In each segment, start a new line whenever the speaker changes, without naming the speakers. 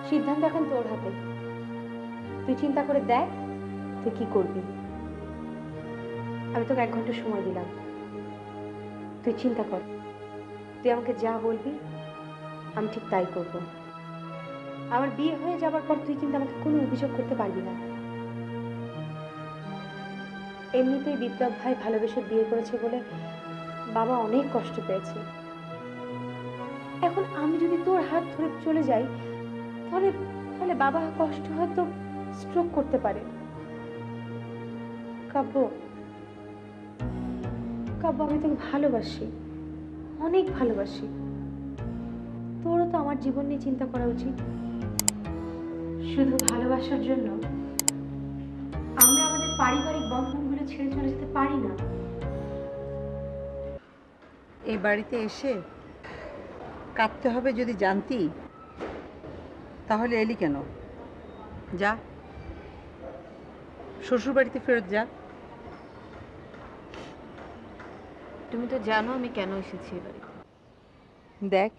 সিদ্ধান্ত এখন তোর হাতে। তুই চিন্তা করে দেখ তুই কি করবি। আমি তোকে 1 ঘন্টা সময় দিলাম, তুই চিন্তা কর। তুই আমাকে যা বলবি আমি ঠিক তাই করব। আমার বিয়ে হয়ে যাবার পর তুই কিন্তু আমাকে কোনো অভিযোগ করতে পারবি না। এমনিতেই বিপ্লব ভাই ভালোবেসে বিয়ে করেছে বলে বাবা অনেক কষ্ট পেয়েছে। এখন আমি যদি তোর হাত ধরে চলে যাই তাহলে তাহলে বাবা কষ্ট হয়তো স্ট্রোক করতে পারে। কাব্য, কাব্য, আমি তোকে ভালোবাসি, অনেক ভালোবাসি। তোরও তো আমার জীবন নিয়ে চিন্তা করা উচিত। শুধু ভালোবাসার জন্য আমরা আমাদের পারিবারিক বন্ধনগুলো ছেড়ে চলে যেতে পারি না।
এই বাড়িতে এসে কাঁদতে হবে যদি জানতি তাহলে এলি কেন? যা, শ্বশুর বাড়িতে ফেরত যা।
তুমি তো জানো আমি কেন এসেছি এই বাড়িতে।
দেখ,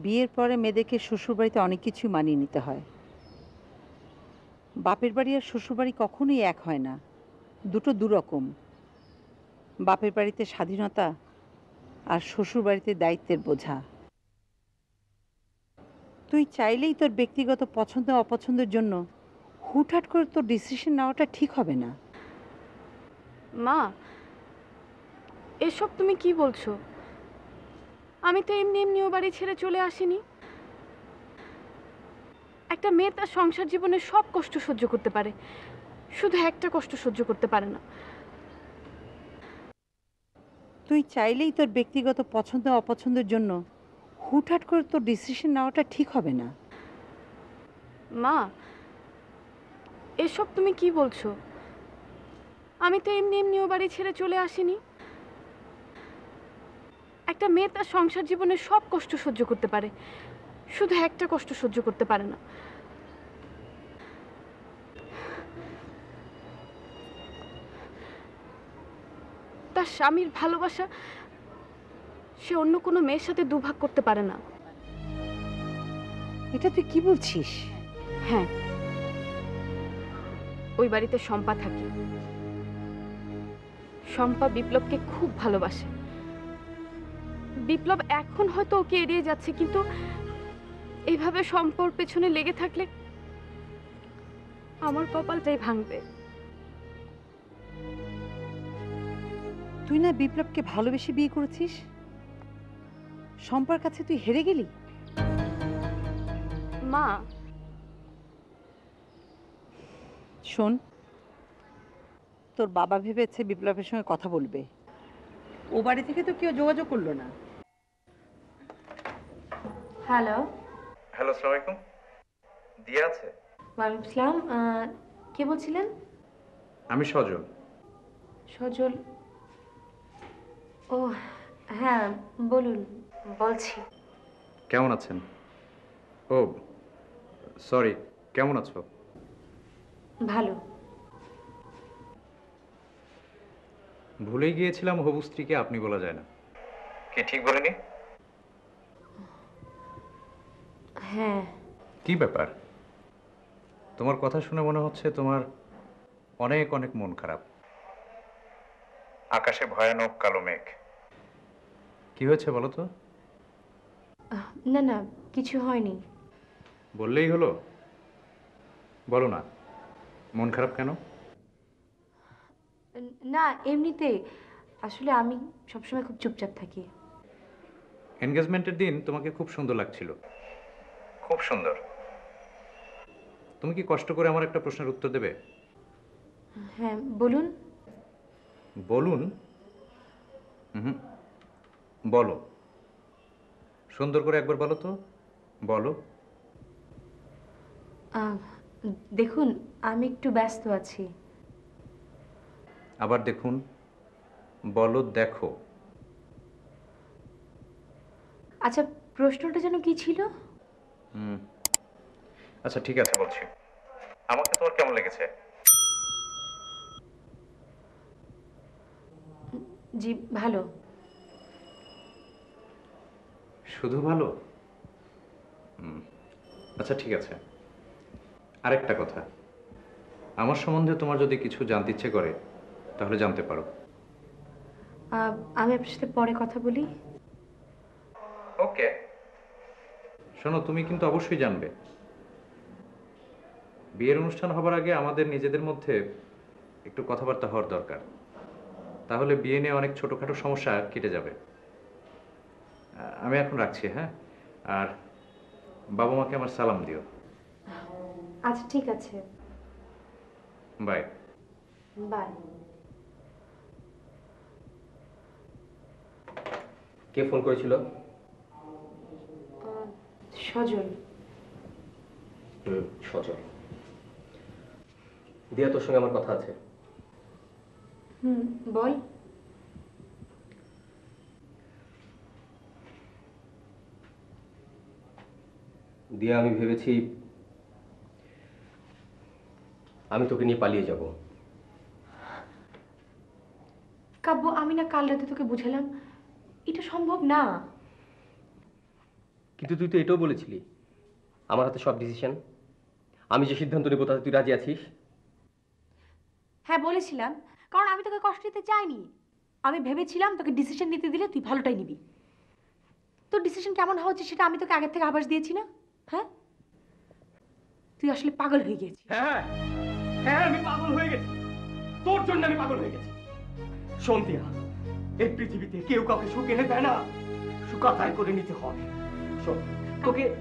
বিয়ের পরে মেয়েদেরকে শ্বশুর বাড়িতে অনেক কিছু মানিয়ে নিতে হয়। বাপের বাড়ি আর শ্বশুর বাড়ি কখনোই এক হয় না, দুটো দুরকম। বাপের বাড়িতে স্বাধীনতা আর শ্বশুর বাড়িতে দায়িত্বের বোঝা। তুই চাইলেই তোর ব্যক্তিগত পছন্দ অপছন্দের জন্য হুটহাট করে তোর ডিসিশন নেওয়াটা ঠিক হবে না।
মা, এসব তুমি কি বলছো? আমি তো এমনি এমনি ও বাড়ি ছেড়ে চলে আসিনি। একটা মেয়ে তার সংসার জীবনে সব কষ্ট সহ্য করতে পারে, শুধু একটা কষ্ট সহ্য করতে পারে না।
তুই চাইলেই তোর ব্যক্তিগত পছন্দ অপছন্দের জন্য হুটহাট করে তোর ডিসিশন নেওয়াটা ঠিক হবে না।
মা, এসব তুমি কি বলছো? আমি তো এমনি এমনি ও বাড়ি ছেড়ে চলে আসিনি। একটা মেয়ে তার সংসার জীবনে সব কষ্ট সহ্য করতে পারে, শুধু একটা কষ্ট সহ্য করতে পারে না। তার স্বামীর ভালোবাসা সে অন্য কোনো মেয়ের সাথে দুভাগ করতে পারে না।
এটা তুই কি বলছিস?
হ্যাঁ, ওই বাড়িতে শম্পা থাকে। শম্পা বিপ্লবকে খুব ভালোবাসে। বিপ্লব এখন হয়তো ওকে এড়িয়ে যাচ্ছে, কিন্তু এইভাবে শম্পার পেছনে লেগে থাকলে আমার কপালটাই ভাঙবে।
তুই না বিপ্লবকে ভালোবেসে বিয়ে করেছিস? শম্পার কাছে তুই হেরে গেলি?
মা,
শোন, তোর বাবা ভেবেছে বিপ্লবের সঙ্গে কথা বলবে। ও বাড়ি থেকে তো কেউ যোগাযোগ করলো না।
হ্যালো।
হ্যালো, আসসালামু আলাইকুম। দিয়া আছে?
ওয়ালাইকুম আসসালাম। কে বলছিলেন?
আমি সজল।
সজল? ও হ্যাঁ, বলুন, বলছি।
কেমন আছেন? ও সরি, কেমন আছো?
ভালো।
ভুলেই গিয়েছিলাম হবু স্ত্রীকে আপনি বলা যায় না। কি ঠিক বলিনি?
হ্যাঁ।
কি ব্যাপার? তোমার কথা শুনে মনে হচ্ছে তোমার অনেক অনেক মন খারাপ। আকাশে ভয়ানক কালো মেঘ। কি হয়েছে বলো তো?
না না, কিছু হয়নি।
বললেই হলো? বলো না, মন খারাপ কেন?
না, এমনিতে। আসলে আমি সবসময় খুব চুপচাপ থাকি।
এনগেজমেন্টের দিন তোমাকে খুব সুন্দর লাগছিল। খুব সুন্দর। তুমি কি কষ্ট করে আমার একটা প্রশ্নের উত্তর দেবে?
হ্যাঁ, বলুন।
বলুন? হুম, বলো। সুন্দর করে একবার বলো তো, বলো।
আহ, দেখুন, আমি একটু ব্যস্ত আছি।
আবার দেখুন, বলো, দেখো।
আচ্ছা, প্রশ্নটা যেন কি ছিল?
হুম, আচ্ছা ঠিক আছে, বলছি। আমাকে তোমার কেমন লেগেছে?
জি, ভালো।
শুধু ভালো? আচ্ছা ঠিক আছে, আরেকটা কথা, আমার সম্বন্ধে তোমার যদি কিছু জানতে ইচ্ছে করে তাহলে জানতে পারো।
আমি আপনার সাথে পরে কথা বলি।
ওকে। শোনো, তুমি কিন্তু অবশ্যই জানবে, বিয়ের অনুষ্ঠান হবার আগে আমাদের নিজেদের মধ্যে একটু কথাবার্তা হওয়ার দরকার, তাহলে বিয়ে নিয়ে অনেক ছোটখাটো সমস্যা কেটে যাবে। আমি এখন রাখছি, হ্যাঁ? আর বাবা মাকে আমার সালাম দিও।
আচ্ছা ঠিক আছে,
বাই।
বাই।
কে ফোন করেছিল?
সজল।
সজল। দিয়া, তোর সঙ্গে আমার কথা আছে।
বল।
দিয়া, আমি ভেবেছি আমি তোকে নিয়ে পালিয়ে যাব।
কাব্য, আমি না কাল রাতে তোকে বুঝালাম এটা সম্ভব না।
কিন্তু তুই তো এটাও বলেছিলি আমার হাতে সব ডিসিশন, আমি যে সিদ্ধান্ত নেবো তাতে তুই রাজি আছিস।
হ্যাঁ বলেছিলাম, কারণ আমি তোকে কষ্ট দিতে চাইনি। আমি ভেবেছিলাম তোকে ডিসিশন নিতে দিলে তুই ভালোটাই নিবি। তোর ডিসিশন কেমন হওয়া উচিত সেটা আমি তোকে আগের থেকে আভাস দিয়েছি না? হ্যাঁ, তুই আসলে পাগল হয়ে গেছিস।
হ্যাঁ হ্যাঁ, আমি পাগল হয়ে গেছি, তোর জন্য আমি পাগল হয়ে গেছি। শোন দিয়া, এই পৃথিবীতে কেউ কাউকে সুখ এনে দেয় না, সুখ আদায় করে নিতে হয়। শোন,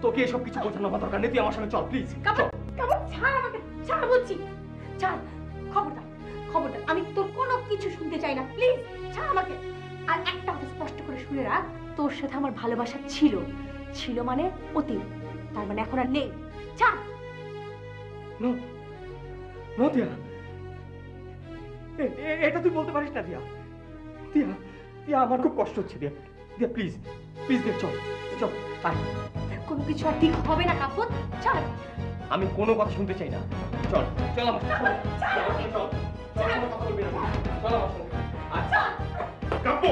তোকে এসব কিছু বোঝানো আমার দরকার নেই, তুই আমার সঙ্গে চল প্লিজ।
কাব্য, ছাড় আমাকে, ছাড় বলছি, ছাড়। খবরদার, খবরদার, আমি তোর কোনো কিছু শুনতে চাই না, প্লিজ ছাড় আমাকে। আর একটা কথা স্পষ্ট করে শুনে রাখ, তোর সাথে আমার ভালোবাসা ছিল, ছিল মানে অতীত, তার মানে এখন আর নেই। ছাড়।
নো নো দিয়া, এটা তুই বলতে পারিস না দিয়া। দিয়া দিয়া, আমার খুব কষ্ট হচ্ছে দিয়া। দিয়া প্লিজ, প্লিজ দিয়া, চল চল।
কোনো কিছু আর ঠিক হবে না কাব্য, ছাড়।
আমি কোনো কথা শুনতে চাই না, চল চল আমার সঙ্গে, চল আমার সঙ্গে, চল চল, কোনো কথা বলবি না, চল আমার সঙ্গে। আচ্ছা
কাব্য,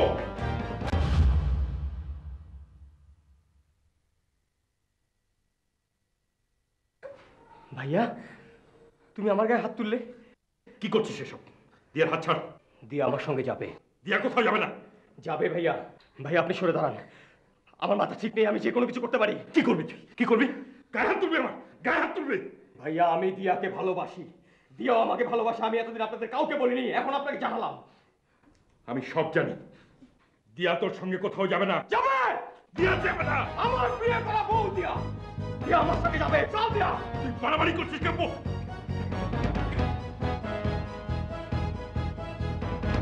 ভাইয়া, তুমি আমার গায়ে হাত তুললে?
কি করছিস এসব? দিয়ার হাত ছাড়।
দিয়া আমার সঙ্গে যাবে।
দিয়া কোথাও যাবে না।
যাবে ভাইয়া। ভাইয়া আপনি সরে দাঁড়ান, আমার মাথা ঠিক নেই, আমি যে কোনো কিছু করতে পারি।
কি করবি তুই? কি করবি? গায়ে হাত তুলবি আমার, গায়ে হাত তুলবি?
ভাইয়া, আমি দিয়াকে ভালোবাসি, দিয়াও আমাকে ভালোবাসে। আমি এতদিন আপনাদের কাউকে বলিনি, এখন আপনাকে জানালাম।
আমি সব জানি। দিয়া তোর সঙ্গে কোথাও যাবে না।
যাবে?
দিয়া যাবে না।
আমার বিয়ে করা বউ দিয়া, দিয়া আমার সঙ্গে যাবে। চল দিয়া।
তুই বাড়াবাড়ি করছিস কাব্য।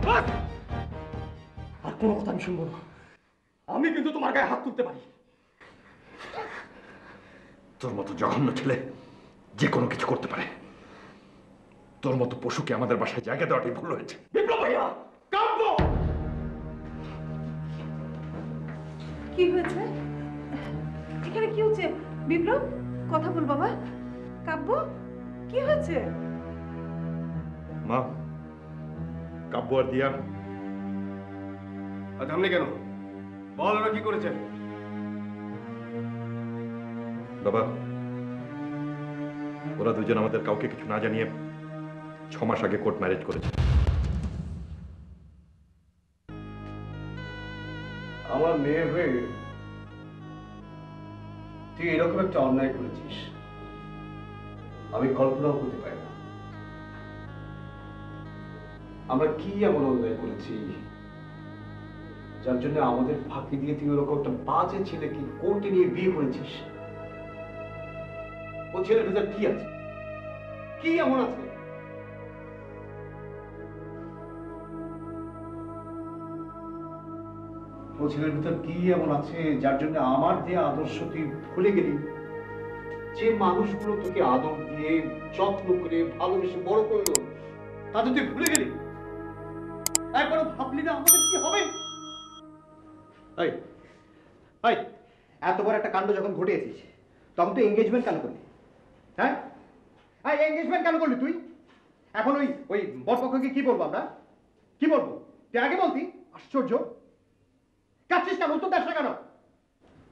বাস! আর কোনো কথা আমি শুনবো না। আমি কিন্তু তোমার গায়ে হাত তুলতে পারি।
তোর মতো জঘন্য ছেলে যে কোনো কিছু করতে পারে। তোর মতো পশুকে আমাদের বাসায় জায়গা দেওয়াটাই ভুল হয়েছে।
বিপ্লব ভাইয়া, কাব্য!
কি হয়েছে এখানে? কি হচ্ছে বিপ্লব? কথা বল বাবা। কাব্য, কি হয়েছে?
মা, কাব্য আর দিয়া।
আর থামলে কেন? বল, ওরা কি করেছে?
বাবা, ওরা দুজন আমাদের কাউকে কিছু না জানিয়ে 6 মাস আগে কোর্ট ম্যারেজ করেছে।
আমার মেয়ে হয়ে তুই এরকম একটা অন্যায় করেছিস, আমি কল্পনাও করতে পারি না। আমরা কি এমন অন্যায় করেছি যার জন্য আমাদের ফাঁকি দিয়ে তুই ওরকম একটা বাজে ছেলেকে কোর্টে নিয়ে বিয়ে করেছিস? ও ছেলের ভেতর কি আছে? কি এমন আছে? ও ছেলের ভিতর কি এমন আছে যার জন্য আমার যে আদর্শ তুই ভুলে গেলি? যে মানুষগুলো তোকে আদর দিয়ে যত্ন করে ভালোবেসে বড় করলো, তাদের তুই ভুলে গেলি? একবারও ভাবলি না আমাদের কি হবে? এই এই, এত বড় একটা কাণ্ড যখন ঘটিয়েছিস তখন তুই এঙ্গেজমেন্ট কেন করলি? হ্যাঁ, এই এঙ্গেজমেন্ট কেন করলি তুই? এখন ওই ওই বরপক্ষকে কি বলবো আমরা? কি বলবো? তুই আগে বলতি। আশ্চর্য, কাঁদছিস কেন? উত্তর দাস না কেন?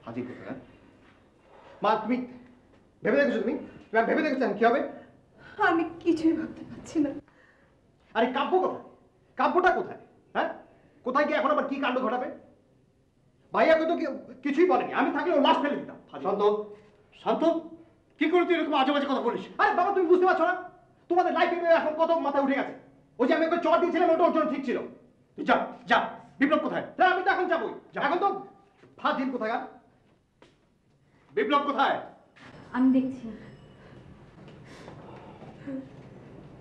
হাজির করতে না। মা, তুমি ভেবে দেখেছো তুমি? ভেবে দেখেছেন কি হবে?
আমি কিছুই ভাবতে পারছি না।
আরে কাব্য কোথায়? কাব্যটা কোথায়? হ্যাঁ, কোথায় গিয়ে এখন আবার কি কাণ্ড ঘটাবে? ভাইয়াকে তো কিছুই বলেনি, আমি থাকলে ও লাশ ফেলে দিতাম। শান্ত, শান্ত, কি করে তুই এরকম আজে বাজে কথা বলিস? আরে বাবা, তুমি বুঝতে পারছো না তোমাদের লাইফে এখন কত মাথায় উঠে গেছে? ওই যে আমি একটা চট দিয়েছিলাম, ওটা ওর জন্য ঠিক ছিল। তুই যা যা। বিপ্লব কোথায়? আমি তো এখন যাবোই। এখন তো ফাজিল কোথায়? বিপ্লব কোথায়?
আমি দেখছি।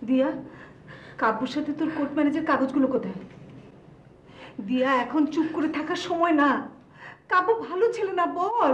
দিয়া, কাব্যর সাথে তোর কোর্ট ম্যারেজের কাগজগুলো কোথায়? দিয়া, এখন চুপ করে থাকার সময় না। কাব্য ভালো ছেলে না, বল।